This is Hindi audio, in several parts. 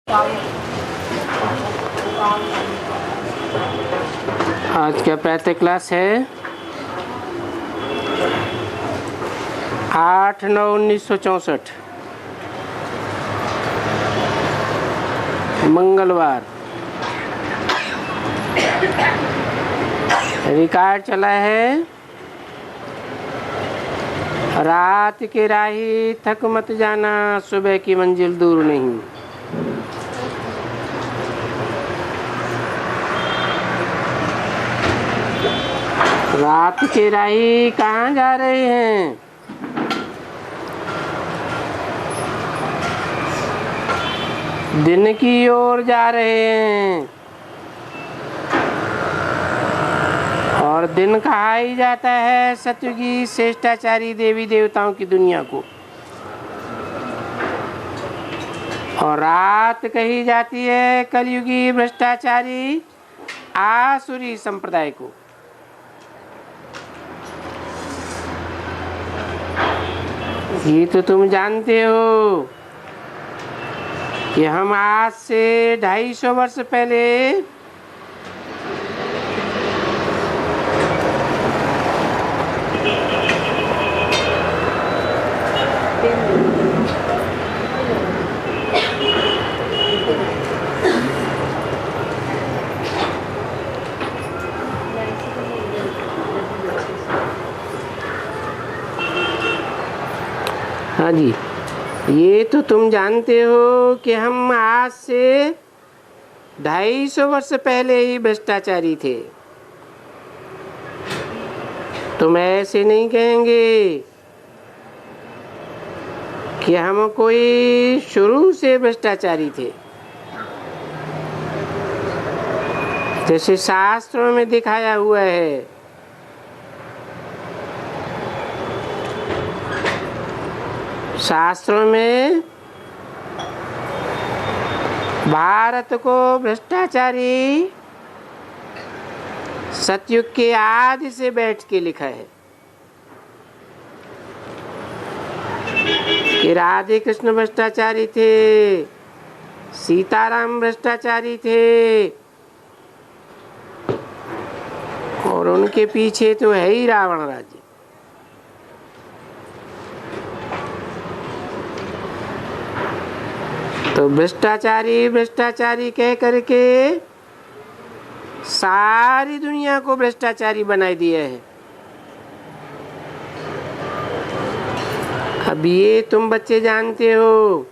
आज का प्रातः क्लास है 8/9/1964 मंगलवार। रिकॉर्ड चला है रात के राही थक मत जाना, सुबह की मंजिल दूर नहीं। रात के राही कहाँ जा रहे हैं? दिन की ओर जा रहे हैं। और दिन कहा ही जाता है सतयुगी श्रेष्ठाचारी देवी देवताओं की दुनिया को, और रात कही जाती है कलयुगी भ्रष्टाचारी आसुरी संप्रदाय को। ये तो तुम जानते हो कि हम आज से 250 वर्ष पहले हाँ जी, ये तो तुम जानते हो कि हम आज से 250 वर्ष पहले ही भ्रष्टाचारी थे। तुम ऐसे नहीं कहेंगे कि हम कोई शुरू से भ्रष्टाचारी थे। जैसे शास्त्रों में दिखाया हुआ है, शास्त्रों में भारत को भ्रष्टाचारी सतयुग के आदि से बैठ के लिखा है कि राधे कृष्ण भ्रष्टाचारी थे, सीताराम भ्रष्टाचारी थे, और उनके पीछे तो है ही रावण राज्य। तो भ्रष्टाचारी भ्रष्टाचारी कह करके सारी दुनिया को भ्रष्टाचारी बना दिया है। अब ये तुम बच्चे जानते हो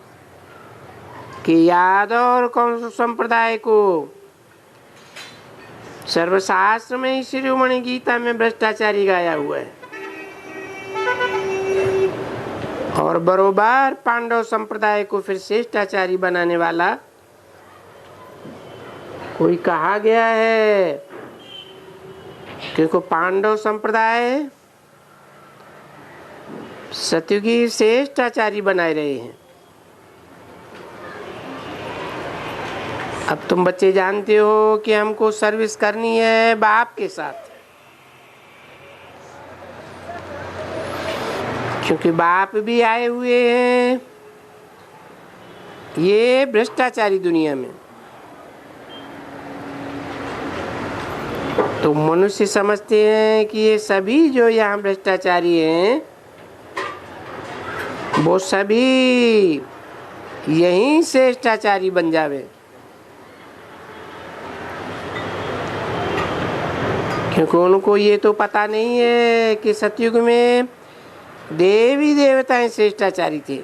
कि यादव और कौन संप्रदाय को सर्वशास्त्र में ही शिरोमणि गीता में भ्रष्टाचारी गाया हुआ है, और बरोबर पांडव संप्रदाय को फिर श्रेष्ठाचारी बनाने वाला कोई कहा गया है, क्योंकि पांडव संप्रदाय सतयुगी श्रेष्ठाचारी बनाए रहे हैं। अब तुम बच्चे जानते हो कि हमको सर्विस करनी है बाप के साथ, क्योंकि बाप भी आए हुए हैं ये भ्रष्टाचारी दुनिया में। तो मनुष्य समझते हैं कि ये सभी जो यहाँ भ्रष्टाचारी हैं वो सभी यहीं श्रेष्ठाचारी बन जावे, क्योंकि उनको ये तो पता नहीं है कि सतयुग में देवी देवताएं श्रेष्ठाचारी थे,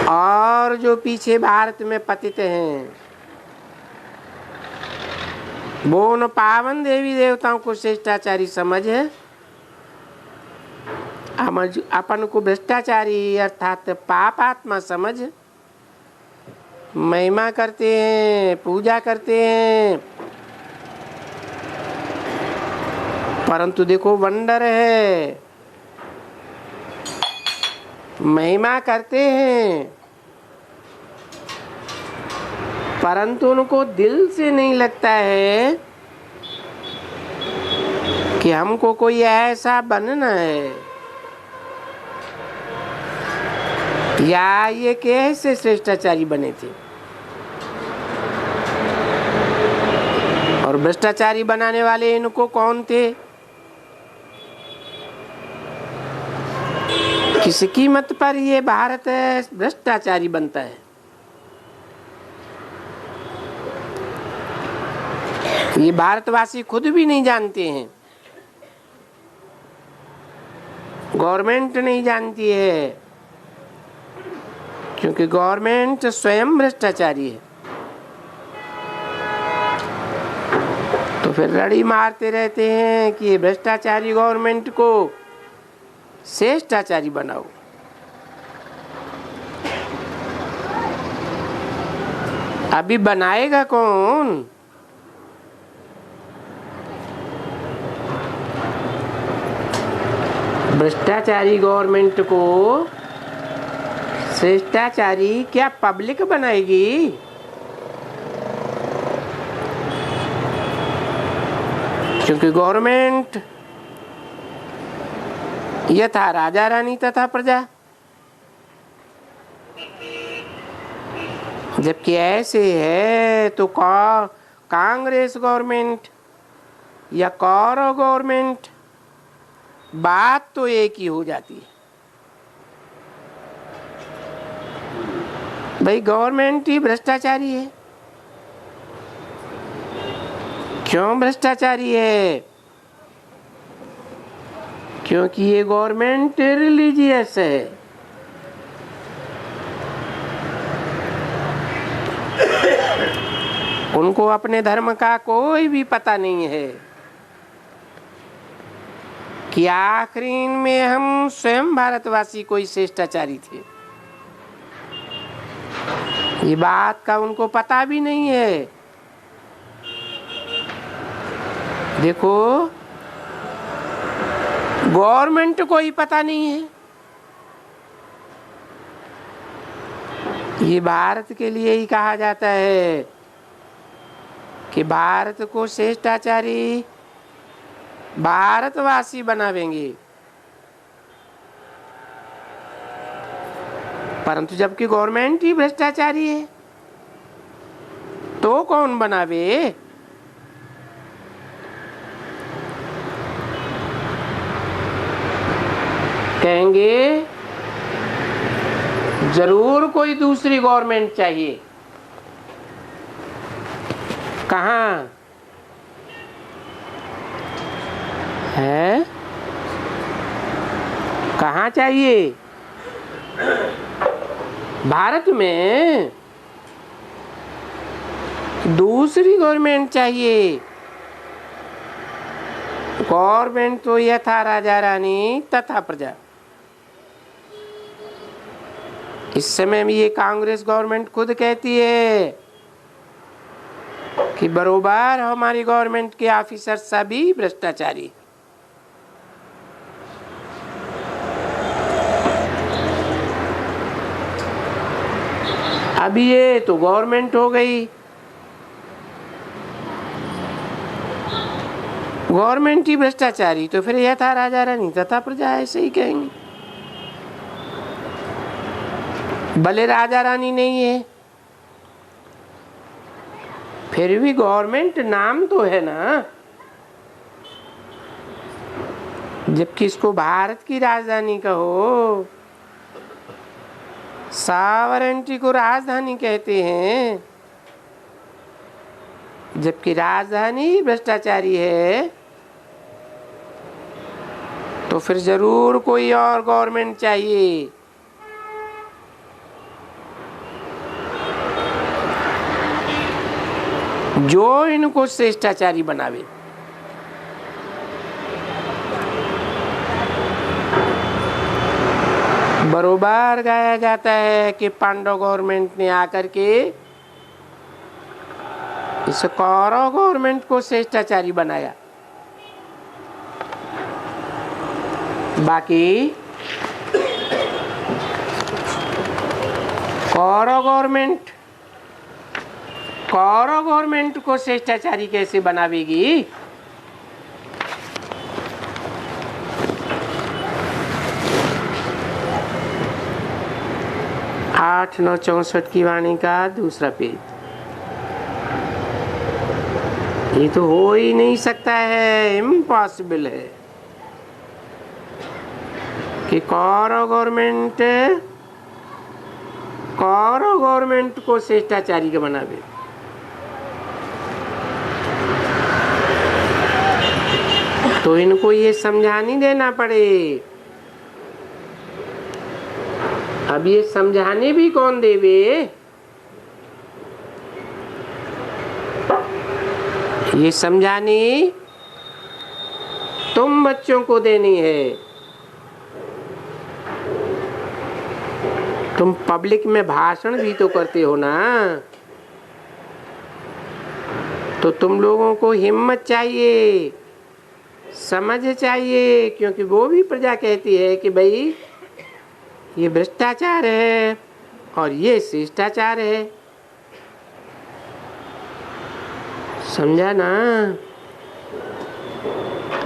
और जो पीछे भारत में पतित हैं वो उन पावन देवी देवताओं को श्रेष्ठाचारी समझ है। अपन को भ्रष्टाचारी अर्थात पापात्मा समझ महिमा करते हैं, पूजा करते हैं, परंतु देखो वंडर है, महिमा करते हैं परंतु उनको दिल से नहीं लगता है कि हमको कोई ऐसा बनना है। या ये कैसे श्रेष्ठाचारी बने थे? और भ्रष्टाचारी बनाने वाले इनको कौन थे? किस कीमत पर ये भारत भ्रष्टाचारी बनता है? ये भारतवासी खुद भी नहीं जानते हैं, गवर्नमेंट नहीं जानती है, क्योंकि गवर्नमेंट स्वयं भ्रष्टाचारी है। तो फिर लड़ी मारते रहते हैं कि ये भ्रष्टाचारी गवर्नमेंट को श्रेष्ठाचारी बनाओ। अभी बनाएगा कौन? भ्रष्टाचारी गवर्नमेंट को श्रेष्ठाचारी क्या पब्लिक बनाएगी? क्योंकि गवर्नमेंट यथा राजा रानी तथा प्रजा, जबकि ऐसे है तो कांग्रेस गवर्नमेंट या कौरव गवर्नमेंट, बात तो एक ही हो जाती है। भाई गवर्नमेंट ही भ्रष्टाचारी है। क्यों भ्रष्टाचारी है? क्योंकि ये गवर्नमेंट रिलीजियस है। उनको अपने धर्म का कोई भी पता नहीं है कि आखिरी में हम स्वयं भारतवासी कोई श्रेष्ठाचारी थे। ये बात का उनको पता भी नहीं है। देखो, गवर्नमेंट को ही पता नहीं है। ये भारत के लिए ही कहा जाता है कि भारत को श्रेष्ठाचारी भारतवासी बनावेंगे, परंतु जबकि गवर्नमेंट ही भ्रष्टाचारी है तो कौन बनावे? कहेंगे जरूर कोई दूसरी गवर्नमेंट चाहिए। कहाँ है? कहाँ चाहिए? भारत में दूसरी गवर्नमेंट चाहिए। गवर्नमेंट तो यथा राजा रानी तथा प्रजा। इस समय में ये कांग्रेस गवर्नमेंट खुद कहती है कि बरोबर हमारी गवर्नमेंट के ऑफिसर सभी भ्रष्टाचारी। अभी ये तो गवर्नमेंट हो गई, गवर्नमेंट ही भ्रष्टाचारी, तो फिर यथा राजा रानी तथा प्रजा ऐसे ही कहेंगे। भले राजा रानी नहीं है, फिर भी गवर्नमेंट नाम तो है ना। जबकि इसको भारत की राजधानी कहो, सावरेंटी को राजधानी कहते हैं, जबकि राजधानी भ्रष्टाचारी है, तो फिर जरूर कोई और गवर्नमेंट चाहिए। जो इनको श्रेष्ठाचारी बनावे। बरोबर गाया जाता है कि पांडव गवर्नमेंट ने आकर के इस कौरव गवर्नमेंट को श्रेष्ठाचारी बनाया। बाकी कौरव गवर्नमेंट को श्रेष्ठाचारी कैसे बनावेगी? 8/9/64 की वाणी का दूसरा पेज। ये तो हो ही नहीं सकता है, इम्पॉसिबल है कि कौरव गवर्नमेंट को शिष्टाचारी का बनावे। तो इनको ये समझाने देना पड़े। अब ये समझाने भी कौन देवे? ये समझाने तुम बच्चों को देनी है। तुम पब्लिक में भाषण भी तो करते हो ना, तो तुम लोगों को हिम्मत चाहिए, समझ चाहिए, क्योंकि वो भी प्रजा कहती है कि भाई ये भ्रष्टाचार है और ये शिष्टाचार है। समझा ना?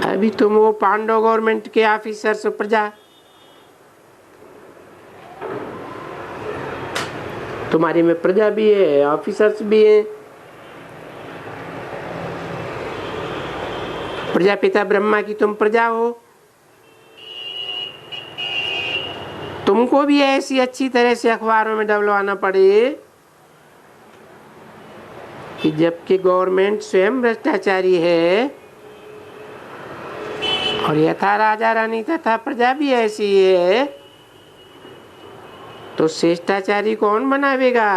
अभी तुम वो पांडव गवर्नमेंट के ऑफिसर्स प्रजा, तुम्हारी में प्रजा भी है, ऑफिसर्स भी हैं। प्रजापिता ब्रह्मा की तुम प्रजा हो। तुमको भी ऐसी अच्छी तरह से अखबारों में डलवाना पड़े कि जबकि गवर्नमेंट स्वयं भ्रष्टाचारी है और यथा राजा रानी तथा प्रजा भी ऐसी है, तो शिष्टाचारी कौन बनावेगा?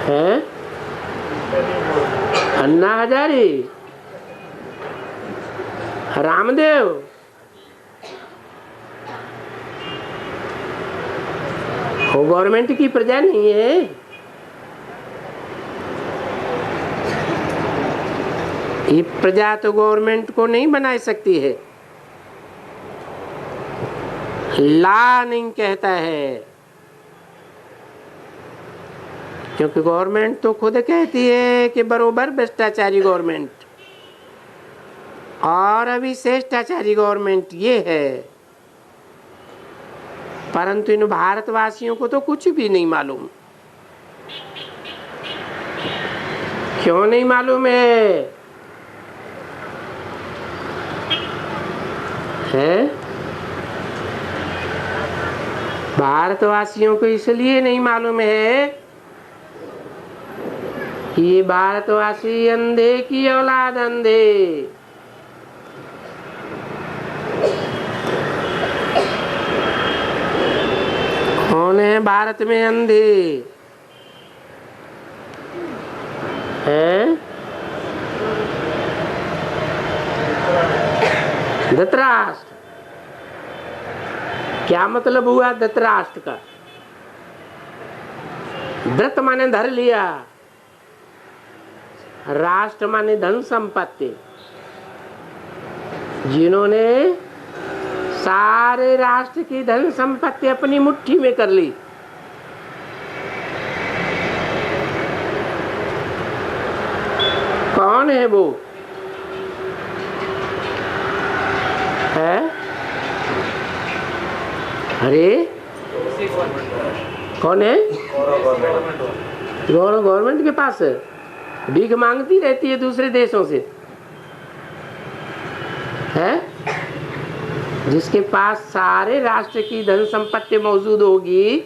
है अन्ना हजारे, रामदेव, वो गवर्नमेंट की प्रजा नहीं है। ये प्रजा तो गवर्नमेंट को नहीं बना सकती है, ला नहीं कहता है, क्योंकि गवर्नमेंट तो खुद कहती है कि बरोबर भ्रष्टाचारी गवर्नमेंट, और अभी शिष्टाचारी गवर्नमेंट ये है। परंतु इन भारतवासियों को तो कुछ भी नहीं मालूम। क्यों नहीं मालूम है? भारतवासियों को इसलिए नहीं मालूम है कि ये भारतवासी अंधे की औलाद, अंधे। कौन है भारत में अंधे? हैं? धृतराष्ट्र। क्या मतलब हुआ धृतराष्ट्र का? धृत माने धर लिया, राष्ट्र माने धन संपत्ति। जिन्होंने सारे राष्ट्र की धन संपत्ति अपनी मुट्ठी में कर ली, कौन है वो? है? अरे कौन है? गवर्नमेंट के पास भीख मांगती रहती है दूसरे देशों से, है? जिसके पास सारे राष्ट्र की धन संपत्ति मौजूद होगी,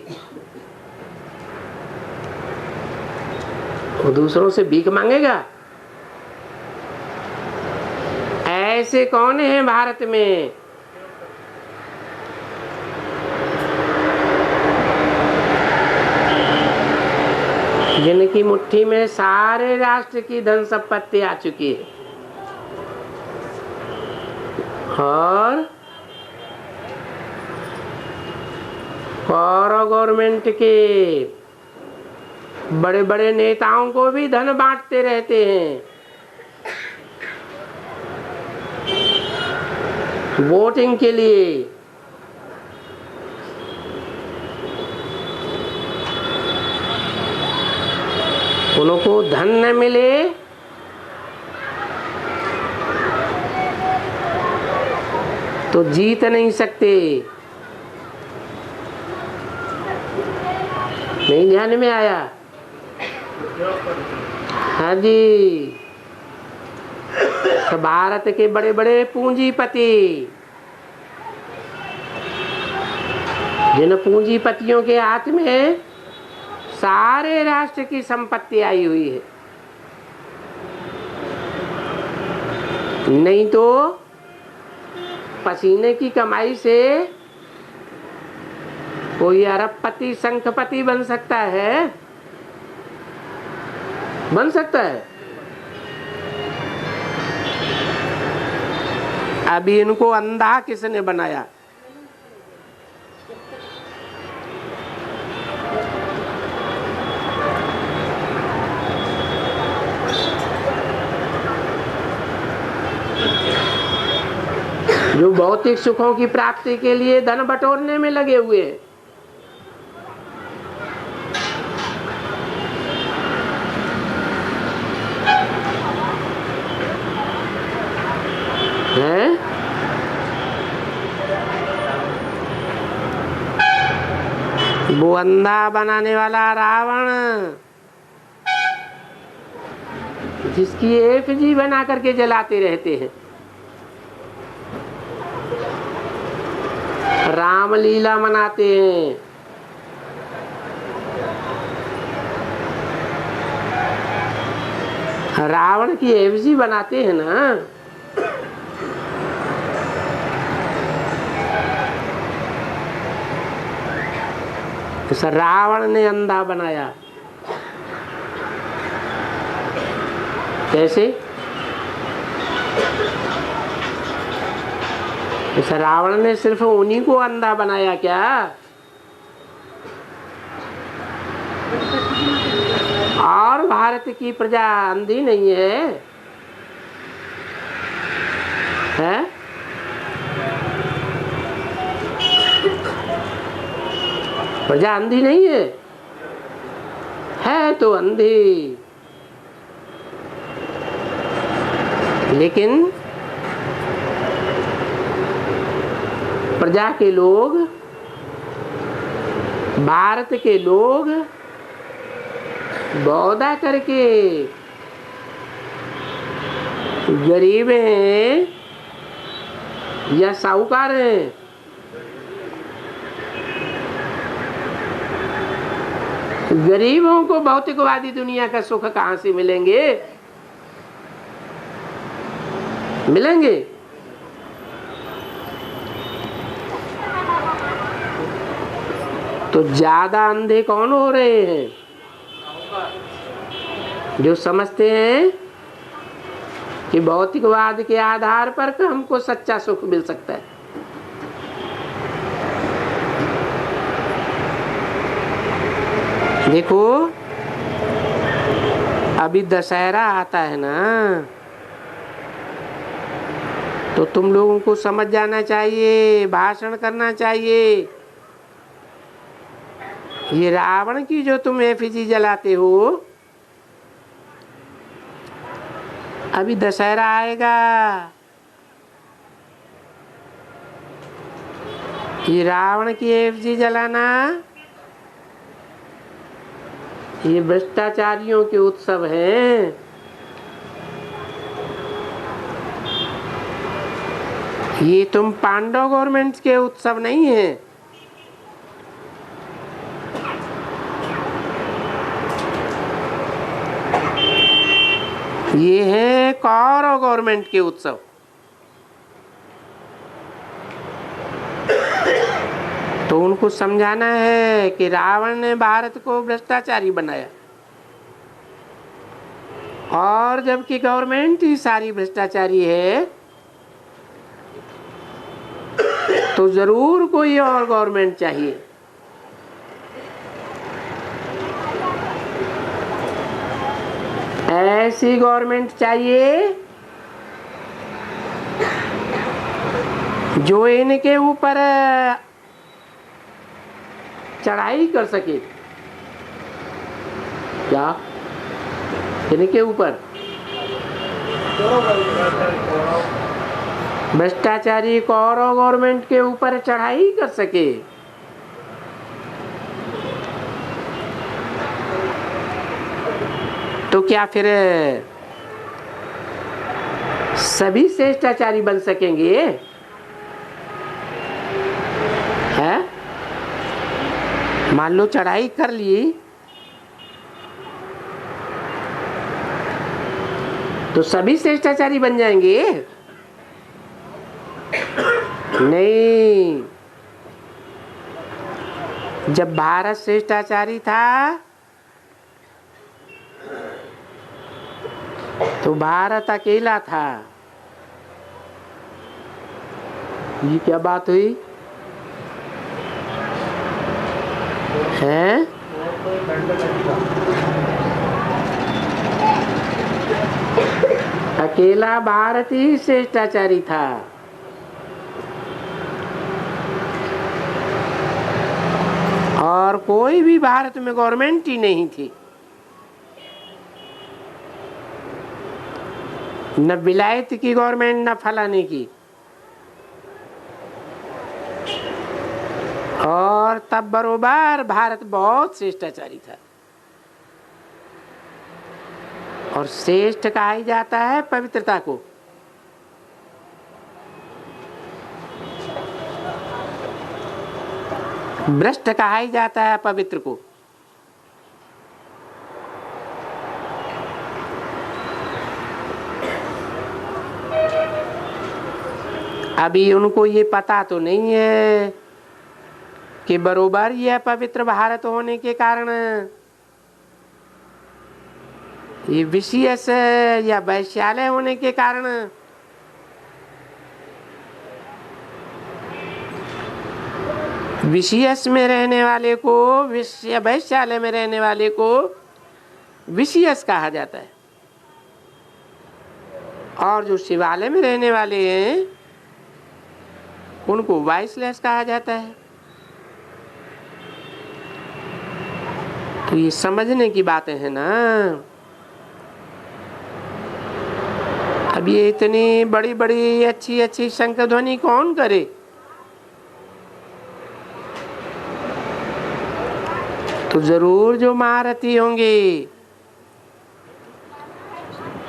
वो दूसरों से भीख मांगेगा? ऐसे कौन है भारत में? जिनकी मुट्ठी में सारे राष्ट्र की धन संपत्ति आ चुकी है और कौरव गवर्नमेंट के बड़े बड़े नेताओं को भी धन बांटते रहते हैं वोटिंग के लिए। उनको धन न मिले तो जीत नहीं सकते। नहीं ध्यान में आया? हाँ जी, तो भारत के बड़े बड़े पूंजीपति, जिन पूंजीपतियों के हाथ में सारे राष्ट्र की संपत्ति आई हुई है, नहीं तो पसीने की कमाई से कोई अरबपति शंखपति बन सकता है? बन सकता है? अभी इनको अंधा किसने बनाया? जो भौतिक सुखों की प्राप्ति के लिए धन बटोरने में लगे हुए हैं, वो अंधा बनाने वाला रावण, जिसकी एफजी बना करके जलाते रहते हैं, रामलीला मनाते हैं। रावण की एफजी बनाते हैं ना, तो रावण ने अंधा बनाया। कैसे? इस रावण ने सिर्फ उन्हीं को अंधा बनाया क्या? और भारत की प्रजा अंधी नहीं है? है? प्रजा अंधी नहीं है तो अंधी, लेकिन प्रजा के लोग, भारत के लोग बौद्धा करके गरीब हैं या साहूकार हैं? गरीबों को भौतिकवादी दुनिया का सुख कहां से मिलेंगे? मिलेंगे? तो ज्यादा अंधे कौन हो रहे हैं? जो समझते हैं कि भौतिकवाद के आधार पर हमको सच्चा सुख मिल सकता है। देखो, अभी दशहरा आता है ना, तो तुम लोगों को समझ जाना चाहिए, भाषण करना चाहिए। ये रावण की जो तुम एफिजी जलाते हो, अभी दशहरा आएगा, ये रावण की एफिजी जलाना ये भ्रष्टाचारियों के उत्सव हैं। ये तुम पांडव गवर्नमेंट के उत्सव नहीं है। ये है कौरव गवर्नमेंट के उत्सव। तो उनको समझाना है कि रावण ने भारत को भ्रष्टाचारी बनाया, और जबकि गवर्नमेंट ही सारी भ्रष्टाचारी है, तो जरूर कोई और गवर्नमेंट चाहिए। ऐसी गवर्नमेंट चाहिए जो इनके ऊपर चढ़ाई कर सके। क्या? इनके ऊपर भ्रष्टाचारी कौरव गवर्नमेंट के ऊपर चढ़ाई कर सके। तो क्या फिर सभी श्रेष्ठाचारी बन सकेंगे? है? मान लो चढ़ाई कर ली तो सभी श्रेष्ठाचारी बन जाएंगे? नहीं। जब भारत श्रेष्ठाचारी था तो भारत अकेला था। ये क्या बात हुई है? अकेला भारत ही श्रेष्ठाचारी था। और कोई भी भारत में गवर्नमेंट ही नहीं थी, न विलायत की गवर्नमेंट न फलाने की। और तब बरोबर भारत बहुत श्रेष्ठाचारी था। और श्रेष्ठ कहा ही जाता है पवित्रता को। भ्रष्ट कहा ही जाता है पवित्र को। अभी उनको ये पता तो नहीं है कि बरोबर यह पवित्र भारत होने के कारण ये विशेष या वैश्यालय होने के कारण विशेष में रहने वाले को वैश्यालय में रहने वाले को विशेष कहा जाता है, और जो शिवालय में रहने वाले हैं उनको वाइसलेस कहा जाता है। तो ये समझने की बातें हैं ना। अब ये इतनी बड़ी बड़ी अच्छी अच्छी शंख ध्वनि कौन करे? तो जरूर जो महारथी होंगे,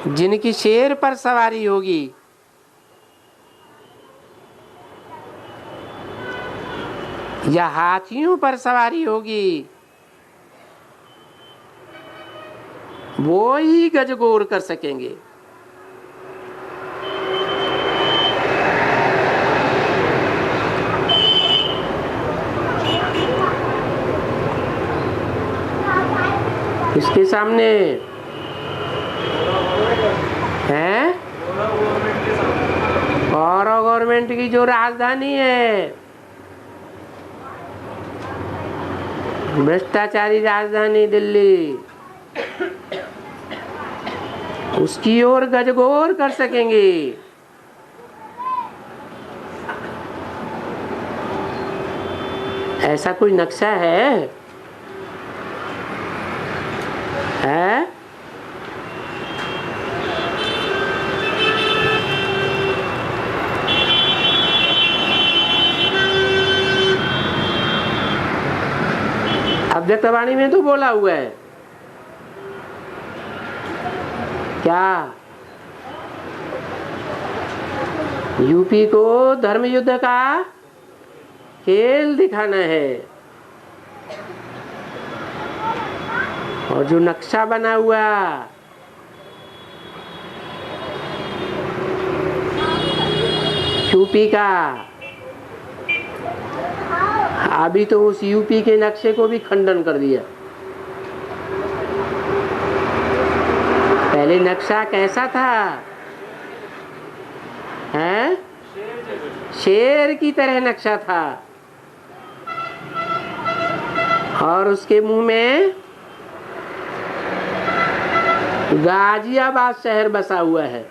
जिनकी शेर पर सवारी होगी, या हाथियों पर सवारी होगी, वो ही गजगोर कर सकेंगे। इसके सामने है और गवर्नमेंट की जो राजधानी है, भ्रष्टाचारी राजधानी दिल्ली, उसकी ओर गजगोर कर सकेंगे। ऐसा कोई नक्शा है? अव्यक्तवाणी में तो बोला हुआ है। क्या यूपी को धर्म युद्ध का खेल दिखाना है? और जो नक्शा बना हुआ यूपी का, अभी तो उस यूपी के नक्शे को भी खंडन कर दिया। पहले नक्शा कैसा था? हैं? शेर की तरह नक्शा था, और उसके मुंह में गाजियाबाद शहर बसा हुआ है।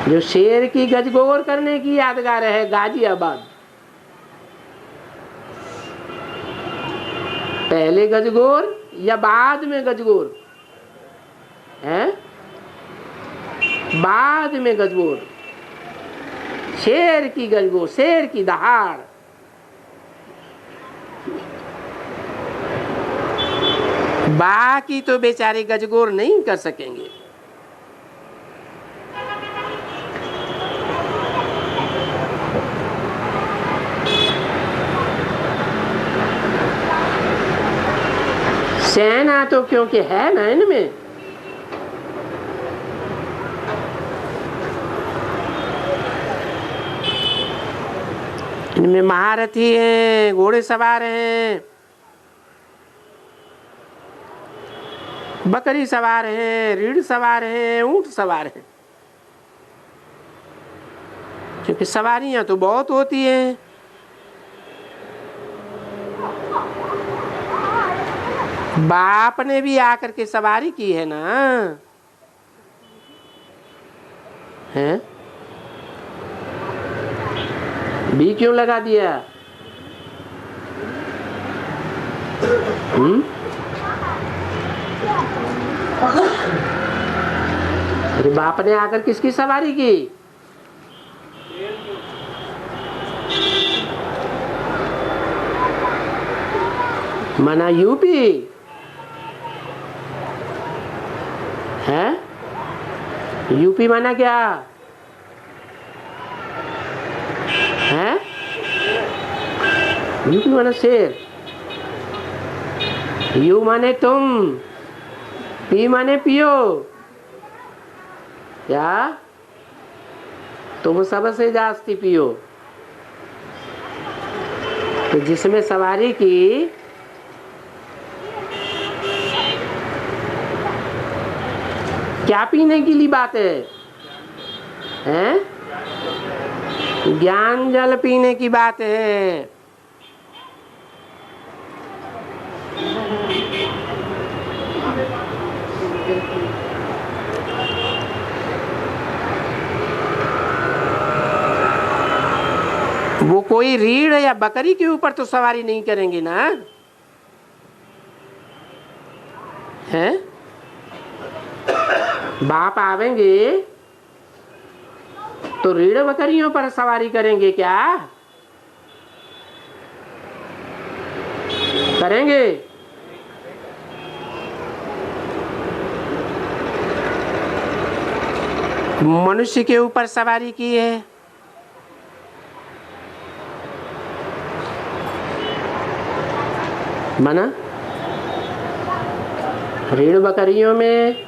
जो शेर की गजगोर करने की यादगार है गाजियाबाद। पहले गजगोर या बाद में गजगोर है? बाद में गजगोर, शेर की गजगोर, शेर की दहाड़। बाकी तो बेचारे गजगोर नहीं कर सकेंगे। सेना तो क्योंकि है ना इनमें, इनमें महारथी हैं, घोड़े सवार हैं, बकरी सवार हैं, रीढ़ सवार हैं, ऊंट सवार हैं, क्योंकि सवारियां तो बहुत होती हैं। बाप ने भी आकर के सवारी की है ना, हैं? भी क्यों लगा दिया? अरे बाप ने आकर किसकी सवारी की? मना यूपी है? यूपी माना क्या है? यूपी माना शेर, यू माने तुम, पी माने पियो। क्या? तुम सबसे जास्ती पियो। तो जिसमें सवारी की क्या पीने के लिए बात है? हैं? ज्ञान जल पीने की बात है। वो कोई रीढ़ या बकरी के ऊपर तो सवारी नहीं करेंगे ना, हैं? बाप आवेंगे तो रीढ़ बकरियों पर सवारी करेंगे क्या? करेंगे? मनुष्य के ऊपर सवारी की है। माना रीढ़ बकरियों में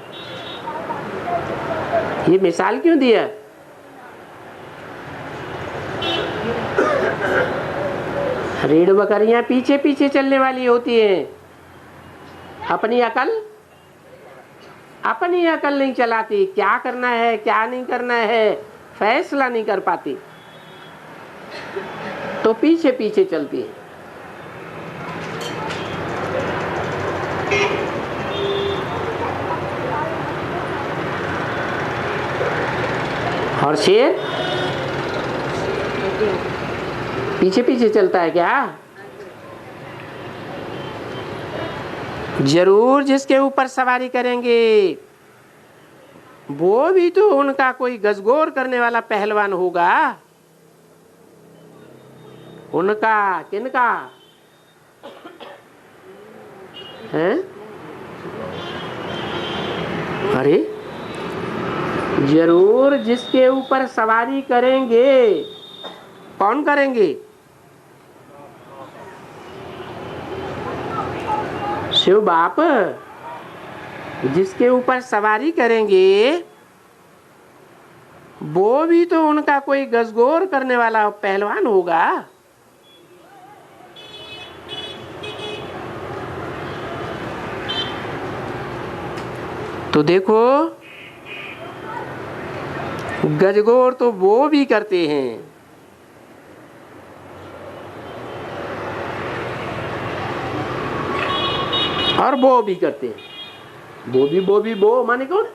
ये मिसाल क्यों दिया? रीढ़ बकरियां पीछे पीछे चलने वाली होती हैं, अपनी अकल नहीं चलाती, क्या करना है क्या नहीं करना है फैसला नहीं कर पाती, तो पीछे पीछे चलती है। और शेर पीछे पीछे चलता है क्या? जरूर जिसके ऊपर सवारी करेंगे वो भी तो उनका कोई गजगोर करने वाला पहलवान होगा। उनका किनका है? अरे जरूर जिसके ऊपर सवारी करेंगे, कौन करेंगे? शिव बाप जिसके ऊपर सवारी करेंगे वो भी तो उनका कोई गजगोर करने वाला पहलवान होगा। तो देखो गजगोर तो वो भी करते हैं, और वो भी करते हैं। वो माने कौन?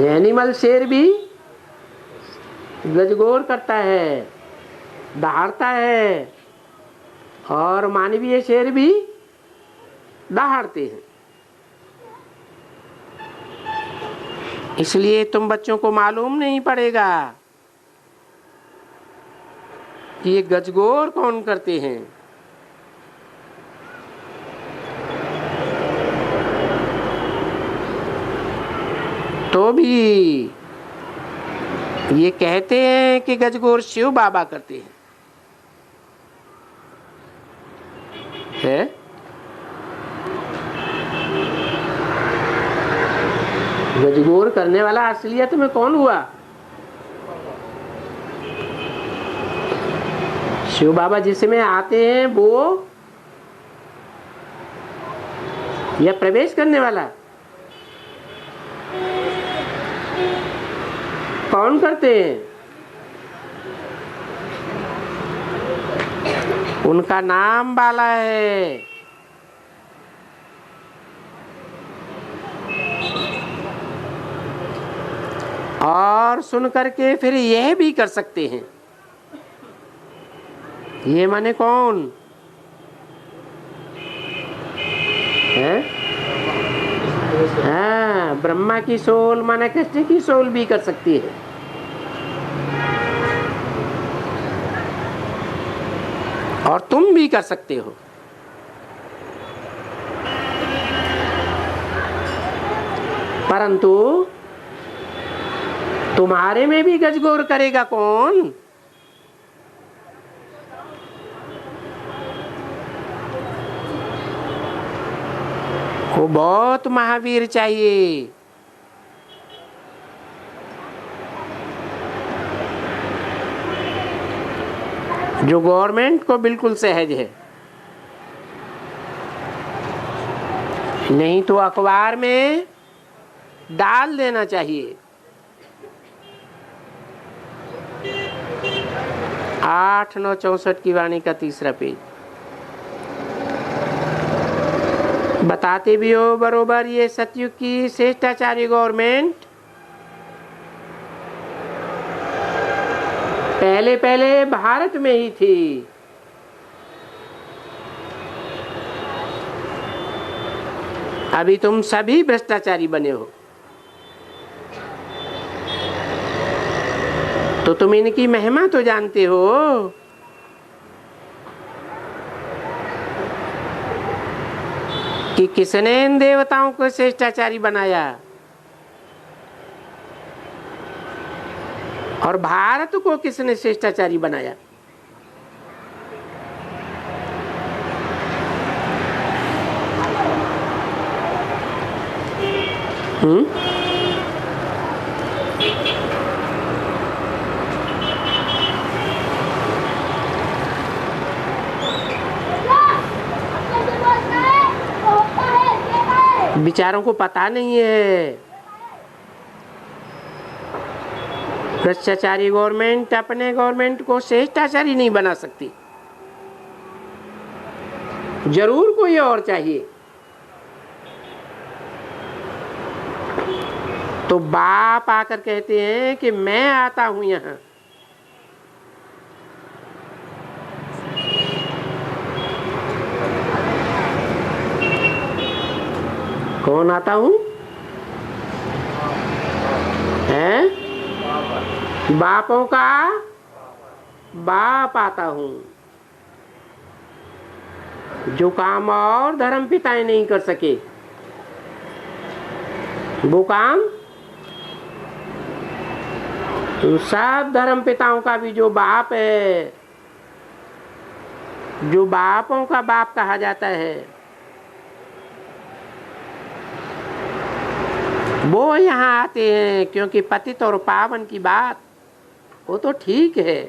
एनिमल शेर भी गजगोर करता है, दहाड़ता है, और मानवीय शेर भी दहाड़ते हैं। इसलिए तुम बच्चों को मालूम नहीं पड़ेगा कि ये गजगोर कौन करते हैं। तो भी ये कहते हैं कि गजगोर शिव बाबा करते हैं, है? गजगोर करने वाला असलियत में कौन हुआ? शिव बाबा जिसमें आते हैं वो, या प्रवेश करने वाला? कौन करते हैं? उनका नाम बाला है। और सुन करके फिर यह भी कर सकते हैं। ये माने कौन है? हाँ, ब्रह्मा की सोल माने कृष्ण की सोल भी कर सकती है। और तुम भी कर सकते हो। परंतु तुम्हारे में भी गजगोर करेगा कौन? वो बहुत महावीर चाहिए। जो गवर्नमेंट को बिल्कुल सहज है। नहीं तो अखबार में डाल देना चाहिए। 8/9/64 की वाणी का 3रा पेज। बताते भी हो बरोबर, ये सतयुग की श्रेष्ठाचार्य गवर्नमेंट पहले पहले भारत में ही थी। अभी तुम सभी भ्रष्टाचारी बने हो, तो तुम इनकी महिमा तो जानते हो। कि किसने इन देवताओं को श्रेष्ठाचारी बनाया और भारत को किसने श्रेष्ठाचारी बनाया? बेचारों को पता नहीं है। भ्रष्टाचारी गवर्नमेंट अपने गवर्नमेंट को श्रेष्ठाचारी नहीं बना सकती, जरूर कोई और चाहिए। तो बाप आकर कहते हैं कि मैं आता हूं यहां। कौन आता हूं? हैं? बापों का बाप आता हूं। जो काम और धर्म पिताएं नहीं कर सके, वो काम तो सब धर्म पिताओं का भी जो बाप है, जो बापों का बाप कहा जाता है, वो यहाँ आते हैं। क्योंकि पतित और पावन की बात वो तो ठीक है,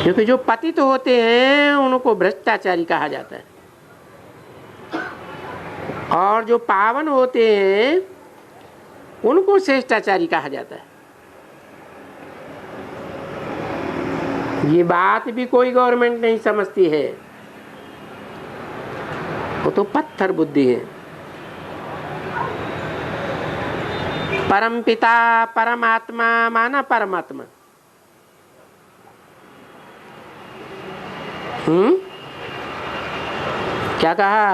क्योंकि जो पतित होते हैं उनको भ्रष्टाचारी कहा जाता है, और जो पावन होते हैं उनको श्रेष्ठाचारी कहा जाता है। ये बात भी कोई गवर्नमेंट नहीं समझती है, वो तो पत्थर बुद्धि है। परम पिता परमात्मा माना परमात्मा। क्या कहा?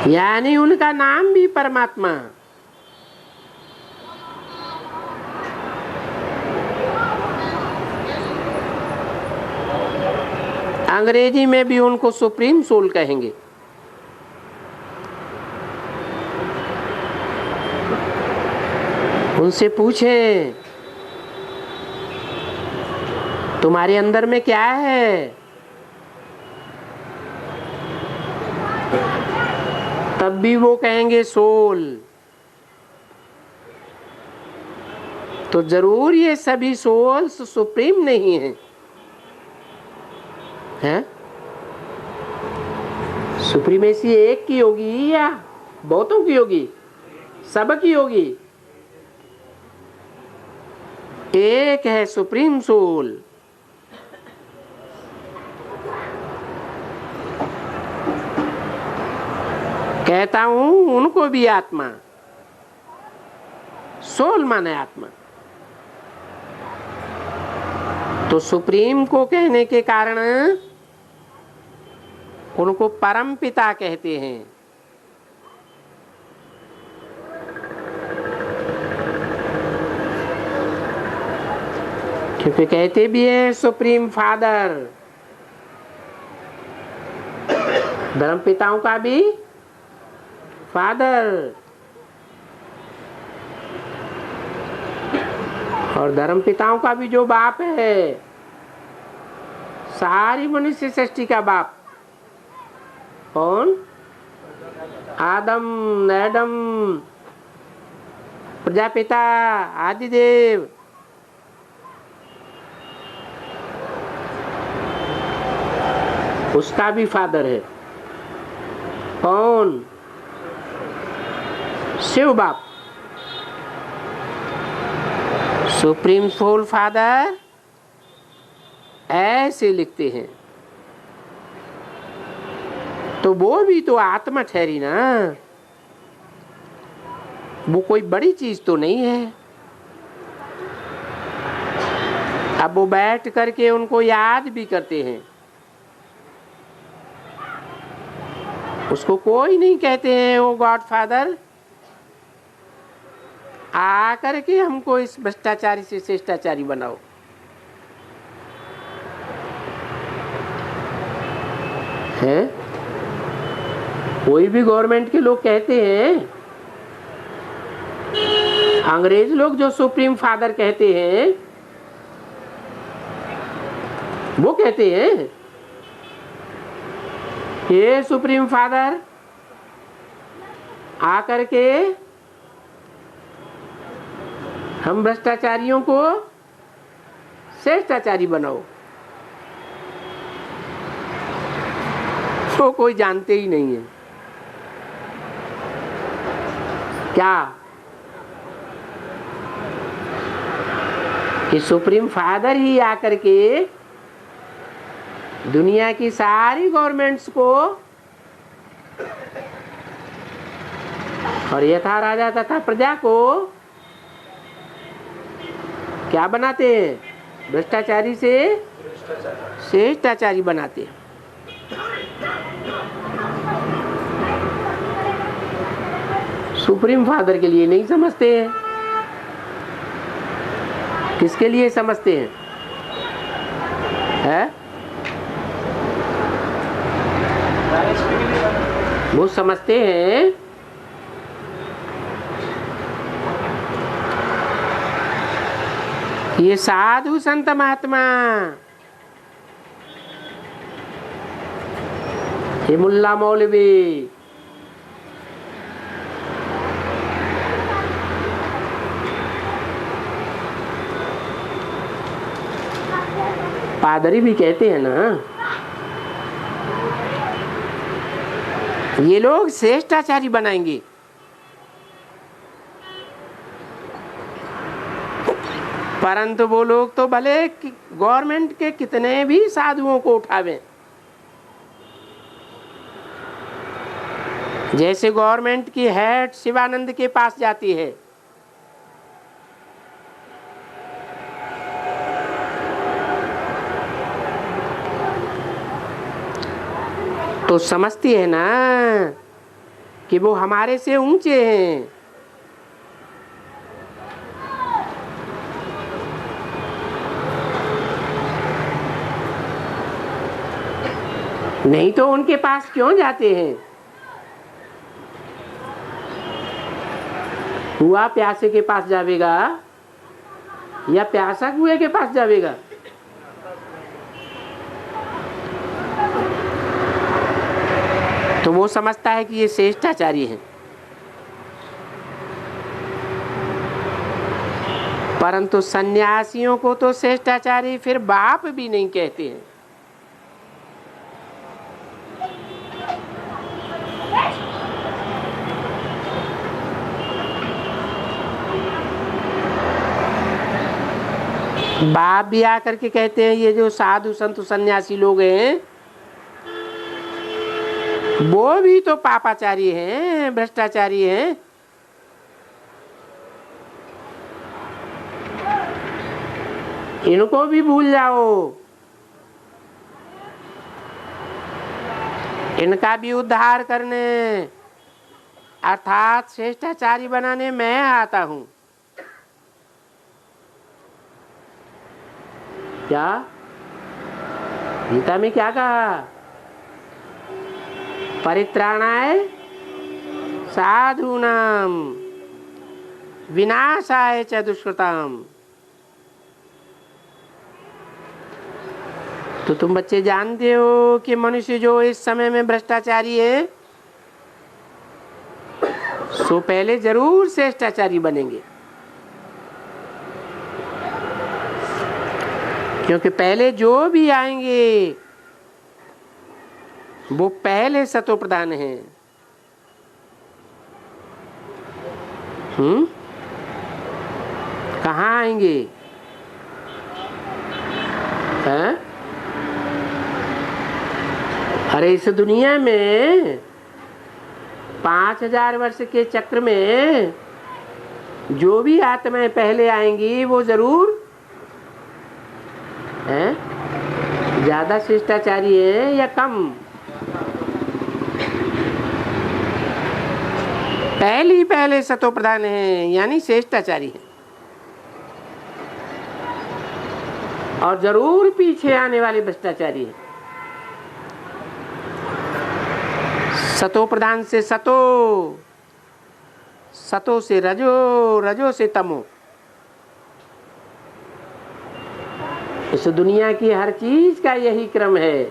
यानी उनका नाम भी परमात्मा। अंग्रेजी में भी उनको सुप्रीम सोल कहेंगे। उनसे पूछें तुम्हारे अंदर में क्या है, तब भी वो कहेंगे सोल। तो जरूर ये सभी सोल्स सुप्रीम नहीं है, हैं? सुप्रीमेसी एक की होगी या बहुतों की होगी? सब की होगी। एक है सुप्रीम सोल। कहता हूं उनको भी आत्मा, सोल माने आत्मा। तो सुप्रीम को कहने के कारण उनको परम पिता कहते हैं। क्योंकि कहते भी है सुप्रीम फादर। धर्म पिताओं का भी फादर और धर्म पिताओं का भी जो बाप है, सारी मनुष्य सृष्टि का बाप कौन? आदम, एडम, प्रजापिता, आदिदेव। उसका भी फादर है कौन? शिव बाप। सुप्रीम सोल फादर ऐसे लिखते हैं। तो वो भी तो आत्मा ठहरी ना, वो कोई बड़ी चीज तो नहीं है। अब वो बैठ करके उनको याद भी करते हैं। उसको कोई नहीं कहते हैं वो गॉड फादर आकर के हमको इस भ्रष्टाचारी से शिष्टाचारी बनाओ। हैं? कोई भी गवर्नमेंट के लोग कहते हैं, अंग्रेज लोग जो सुप्रीम फादर कहते हैं, वो कहते हैं ये सुप्रीम फादर आकर के हम भ्रष्टाचारियों को श्रेष्ठाचारी बनाओ। तो कोई जानते ही नहीं है क्या कि सुप्रीम फादर ही आकर के दुनिया की सारी गवर्नमेंट्स को और यथा राजा तथा प्रजा को क्या बनाते हैं? भ्रष्टाचारी से श्रेष्ठाचारी बनाते हैं। सुप्रीम फादर के लिए नहीं समझते हैं। किसके लिए समझते हैं? है? वो समझते हैं ये साधु संत महात्मा, ये मुल्ला मौलवी, पादरी भी कहते हैं ना, ये लोग श्रेष्ठाचारी बनाएंगे। परंतु वो लोग तो भले गवर्नमेंट के कितने भी साधुओं को उठावें, जैसे गवर्नमेंट की हेड शिवानंद के पास जाती है, तो समझती है ना कि वो हमारे से ऊंचे हैं। नहीं तो उनके पास क्यों जाते हैं? कुआ प्यासे के पास जावेगा या प्यासा कुएं के पास जावेगा? तो वो समझता है कि ये श्रेष्ठाचारी हैं, परंतु सन्यासियों को तो श्रेष्ठाचारी फिर बाप भी नहीं कहते हैं। बाप भी आकर के कहते हैं ये जो साधु संत सन्यासी लोग हैं वो भी तो पापाचारी हैं, भ्रष्टाचारी हैं। इनको भी भूल जाओ, इनका भी उद्धार करने अर्थात श्रेष्ठाचारी बनाने मैं आता हूं। क्या गीता में क्या कहा? परित्राणाय साधूनाम विनाशाय च दुष्कृताम। तो तुम बच्चे जानते हो कि मनुष्य जो इस समय में भ्रष्टाचारी है सो पहले जरूर श्रेष्ठाचारी बनेंगे, क्योंकि पहले जो भी आएंगे वो पहले सतो प्रधान हैं। कहाँ आएंगे? हैं? अरे इस दुनिया में 5000 वर्ष के चक्र में जो भी आत्माएं पहले आएंगी वो जरूर हैं? ज्यादा शिष्टाचारी है या कम? पहले सतो प्रधान है यानी श्रेष्ठाचारी है, और जरूर पीछे आने वाले भ्रष्टाचारी है। सतो प्रधान से सतो, सतो से रजो, रजो से तमो। इस दुनिया की हर चीज का यही क्रम है,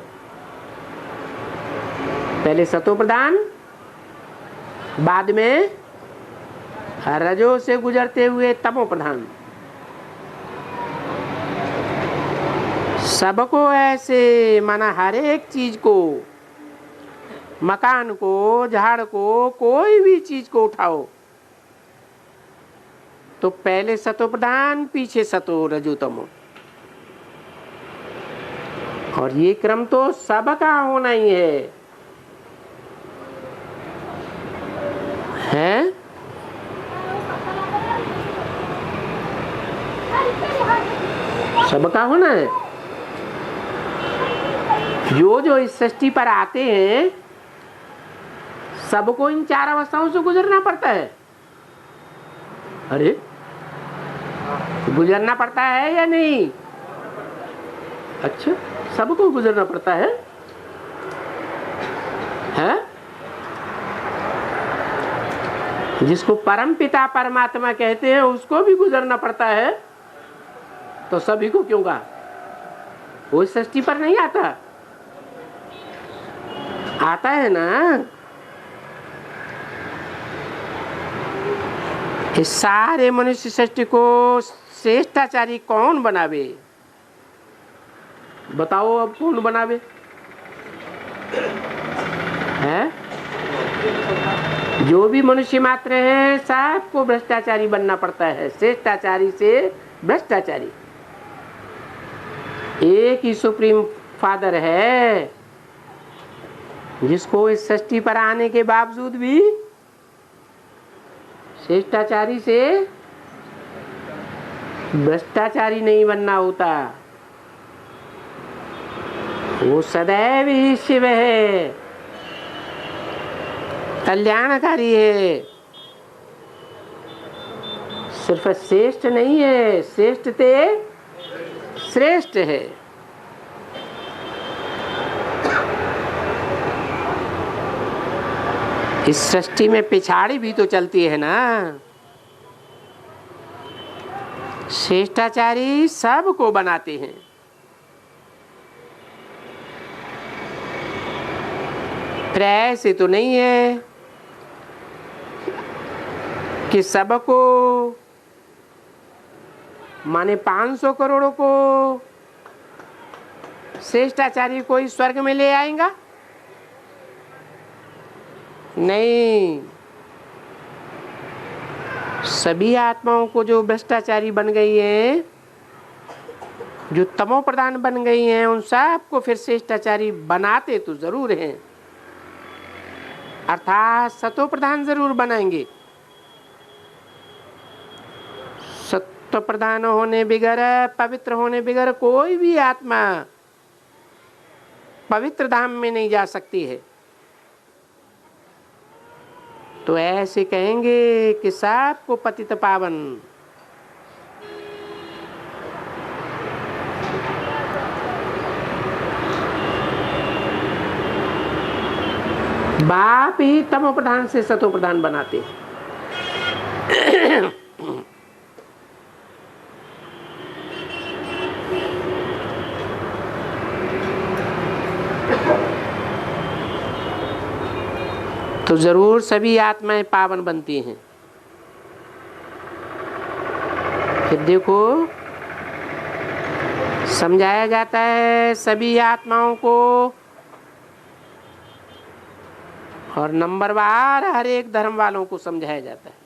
पहले सतो प्रधान, बाद में रजो से गुजरते हुए तमो प्रधान। सबको ऐसे माना हर एक चीज को, मकान को, झाड़ को, कोई भी चीज को उठाओ तो पहले सतो प्रधान, पीछे सतो रजो तमो। और ये क्रम तो सबका होना ही है। सबका होना है। जो इस सृष्टि पर आते हैं सबको इन 4 अवस्थाओं से गुजरना पड़ता है। अरे गुजरना पड़ता है या नहीं? अच्छा, सबको गुजरना पड़ता है, हैं? जिसको परम पिता परमात्मा कहते हैं उसको भी गुजरना पड़ता है, तो सभी को क्यों कहा? वो इस सृष्टि पर नहीं आता, आता है ना। इस सारे मनुष्य सृष्टि को श्रेष्ठाचारी कौन बनावे? बताओ अब कौन बनावे? है जो भी मनुष्य मात्र है सबको भ्रष्टाचारी बनना पड़ता है। श्रेष्ठाचारी से भ्रष्टाचारी। एक ही सुप्रीम फादर है जिसको इस सृष्टि पर आने के बावजूद भी श्रेष्ठाचारी से भ्रष्टाचारी नहीं बनना होता। वो सदैव ही शिव है, कल्याणकारी है, सिर्फ श्रेष्ठ नहीं है, श्रेष्ठ ते श्रेष्ठ है। इस सृष्टि में पिछाड़ी भी तो चलती है ना। शिष्टाचारी सबको बनाते हैं। फिर ऐसे तो नहीं है कि सबको माने 500 करोड़ों को शिष्टाचारी कोई स्वर्ग में ले आएगा। नहीं, सभी आत्माओं को जो भ्रष्टाचारी बन गई हैं, जो तमो प्रधान बन गई हैं, उन सबको फिर शिष्टाचारी बनाते तो जरूर हैं, अर्थात सतो प्रधान जरूर बनाएंगे। सत्व प्रधान होने बिगर, पवित्र होने बिगर कोई भी आत्मा पवित्र धाम में नहीं जा सकती है। तो ऐसे कहेंगे कि सबको पतित पावन। बाप ही तमो प्रधान से सतो प्रधान बनाते। तो जरूर सभी आत्माएं पावन बनती हैं। फिर देखो समझाया जाता है सभी आत्माओं को, और नंबरवार हर एक धर्म वालों को समझाया जाता है।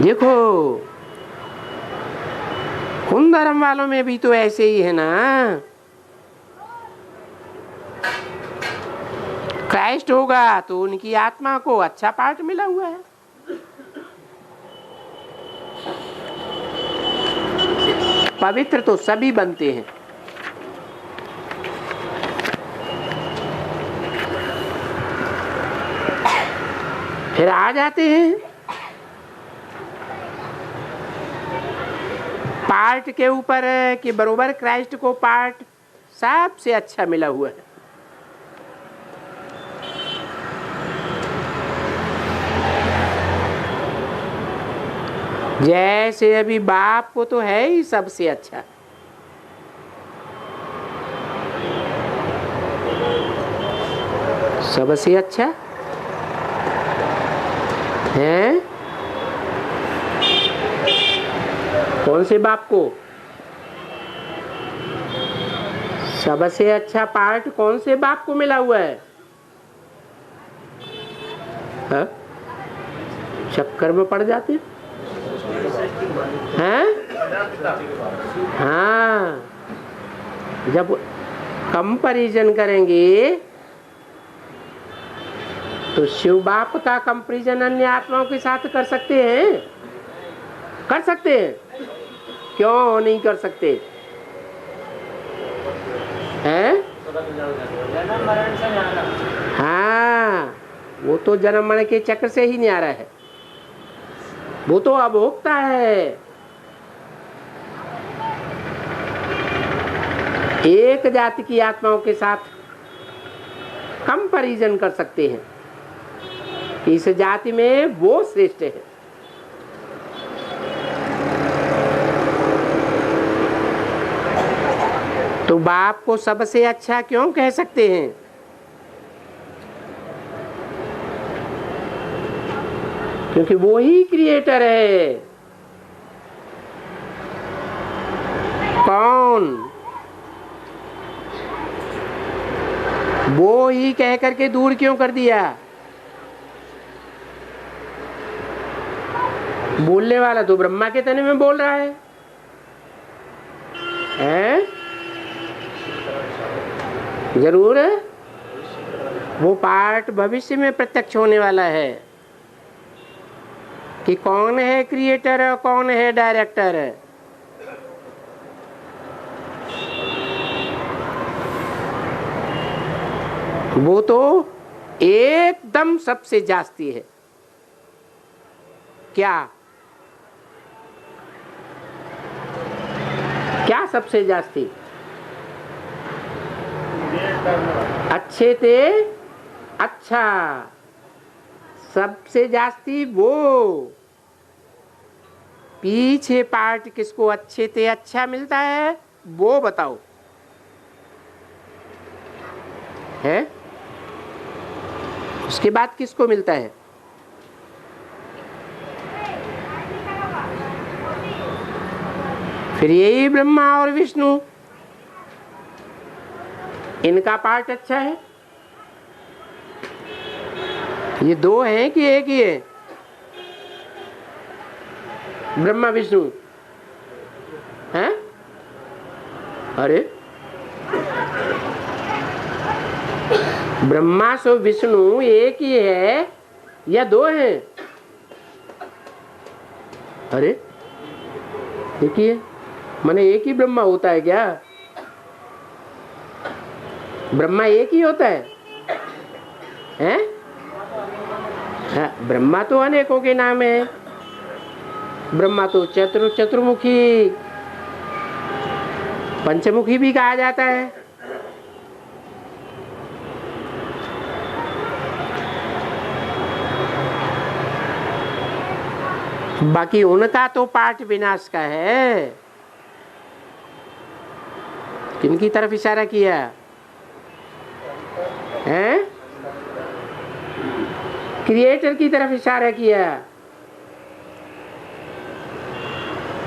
देखो उन धर्म वालों में भी तो ऐसे ही है ना। क्राइस्ट होगा तो उनकी आत्मा को अच्छा पार्ट मिला हुआ है। पवित्र तो सभी बनते हैं। फिर आ जाते हैं पार्ट के ऊपर कि बरोबर क्राइस्ट को पार्ट सबसे अच्छा मिला हुआ है। जैसे अभी बाप को तो है ही सबसे अच्छा, सबसे अच्छा है। कौन से बाप को सबसे अच्छा पार्ट कौन से बाप को मिला हुआ है? हा? चक्कर में पड़ जाते हैं। हाँ, जब कंपैरिजन करेंगे तो शिव बाप का कंपैरिजन अन्य आत्माओं के साथ कर सकते हैं? कर सकते हैं? क्यों नहीं कर सकते हैं? हाँ, वो तो जन्म मरण के चक्र से ही नहीं आ रहा है, वो तो अभोक्ता है। एक जाति की आत्माओं के साथ कंपैरिजन कर सकते हैं कि इस जाति में वो श्रेष्ठ है। तो बाप को सबसे अच्छा क्यों कह सकते हैं? क्योंकि वो ही क्रिएटर है। कौन? वो ही कह करके दूर क्यों कर दिया? बोलने वाला तो ब्रह्मा के तने में बोल रहा है, हैं? जरूर है, वो पार्ट भविष्य में प्रत्यक्ष होने वाला है कि कौन है क्रिएटर और कौन है डायरेक्टर। वो तो एकदम सबसे जास्ती है। क्या क्या सबसे जास्ती? अच्छे ते अच्छा, सबसे जास्ती वो। पीछे पार्ट किसको अच्छे ते अच्छा मिलता है वो बताओ, है? उसके बाद किसको मिलता है? फिर यही ब्रह्मा और विष्णु, इनका पार्ट अच्छा है। ये दो हैं कि एक ही है? ब्रह्मा विष्णु हैं? अरे ब्रह्मा सो विष्णु एक ही है या दो हैं? अरे देखिए, माने एक ही ब्रह्मा होता है क्या? ब्रह्मा एक ही होता है? हैं? हाँ, ब्रह्मा तो अनेकों के नाम है। ब्रह्मा तो चतुर्मुखी, पंचमुखी भी कहा जाता है। बाकी उनका तो पाठ विनाश का है। किनकी तरफ इशारा किया है? क्रिएटर की तरफ इशारा किया।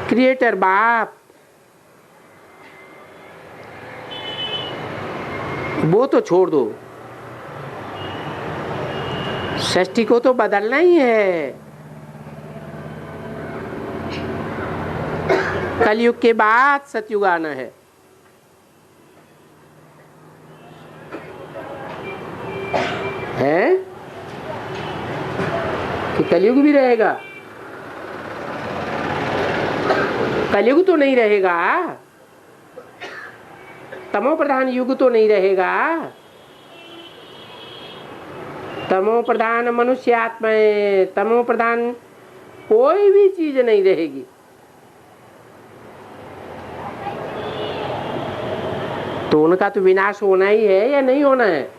क्रिएटर बाप, वो तो छोड़ दो, सृष्टि को तो बदलना ही है। कलयुग के बाद सतयुग आना है। है कि कलयुग भी रहेगा? कलयुग तो नहीं रहेगा, तमो प्रधान युग तो नहीं रहेगा। तमो प्रधान मनुष्य आत्माएं, तमो प्रधान कोई भी चीज नहीं रहेगी। तो उनका तो विनाश होना ही है या नहीं होना है?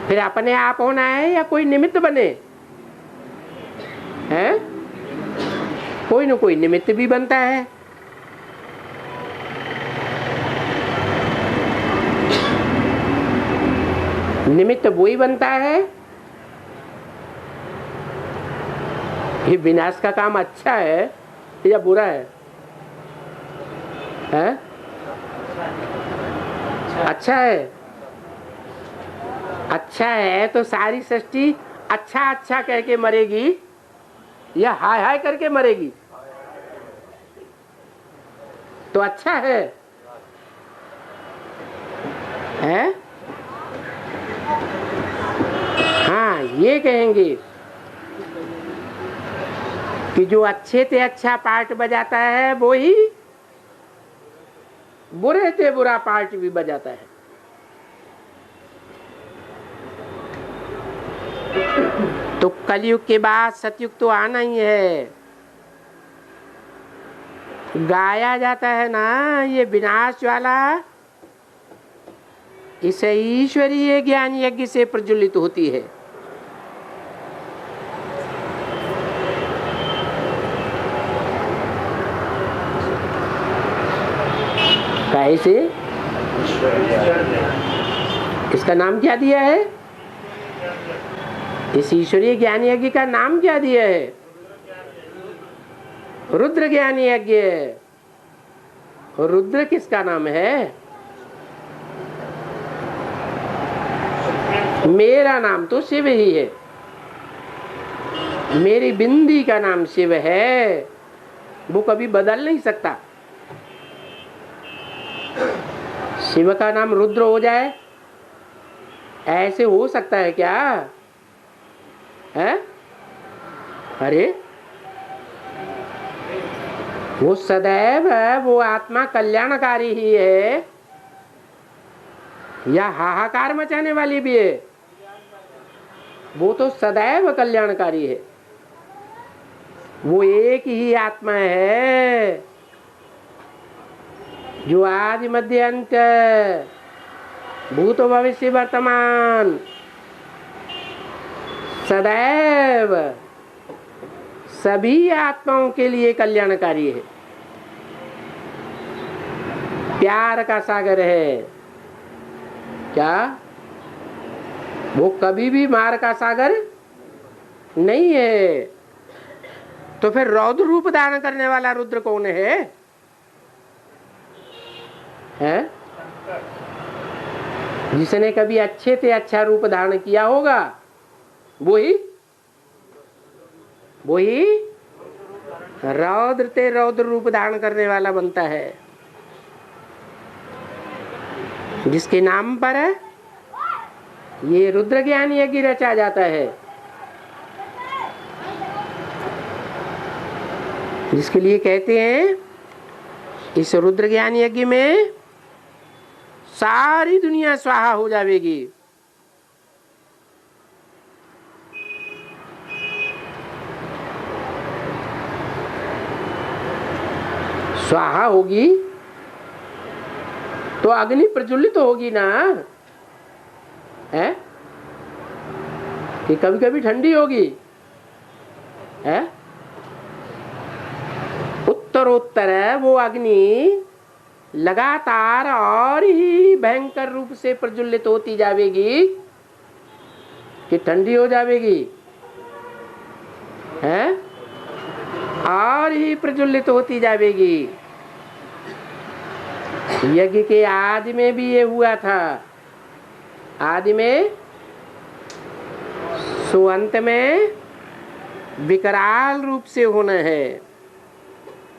फिर अपने आप होना है या कोई निमित्त बने? है? कोई न कोई निमित्त भी बनता है। निमित्त वही बनता है। ये विनाश का काम अच्छा है या बुरा है? है? अच्छा है। अच्छा है तो सारी सृष्टि अच्छा अच्छा कह के मरेगी या हाय हाय करके मरेगी? तो अच्छा है। हैं? हाँ, ये कहेंगे कि जो अच्छे से अच्छा पार्ट बजाता है वो ही बुरे से बुरा पार्ट भी बजाता है। तो कलयुग के बाद सतयुग तो आना ही है। गाया जाता है ना, ये विनाश वाला इस ईश्वरीय ज्ञान यज्ञ से प्रज्वलित होती है। कैसे? इसका नाम क्या दिया है? इस ईश्वरीय ज्ञान यज्ञ का नाम क्या दिया है? रुद्र ज्ञान यज्ञ। रुद्र किसका नाम है? मेरा नाम तो शिव ही है। मेरी बिंदी का नाम शिव है, वो कभी बदल नहीं सकता। शिव का नाम रुद्र हो जाए, ऐसे हो सकता है क्या? है? अरे वो सदैव वो आत्मा कल्याणकारी ही है या हाहाकार मचाने वाली भी है? वो तो सदैव कल्याणकारी है। वो एक ही आत्मा है जो आदि मध्य अंत, भूत भविष्य वर्तमान सदैव सभी आत्माओं के लिए कल्याणकारी है, प्यार का सागर है। क्या वो कभी भी मार का सागर नहीं है? तो फिर रौद्र रूप धारण करने वाला रुद्र कौन है? हैं? जिसने कभी अच्छे से अच्छा रूप धारण किया होगा वही रौद्र ते रौद्र रूप धारण करने वाला बनता है, जिसके नाम पर ये रुद्र ज्ञान यज्ञ रचा जाता है, जिसके लिए कहते हैं इस रुद्र ज्ञान यज्ञ में सारी दुनिया स्वाहा हो जाएगी। स्वाहा होगी तो अग्नि प्रज्वलित तो होगी ना, है कि कभी कभी ठंडी होगी, है उत्तरोत्तर वो अग्नि लगातार और ही भयंकर रूप से प्रज्वलित होती जाएगी कि ठंडी हो जाएगी, है और ही प्रज्वलित होती जाएगी। यज्ञ के आदि में भी ये हुआ था, आदि में सो अंत में विकराल रूप से होना है।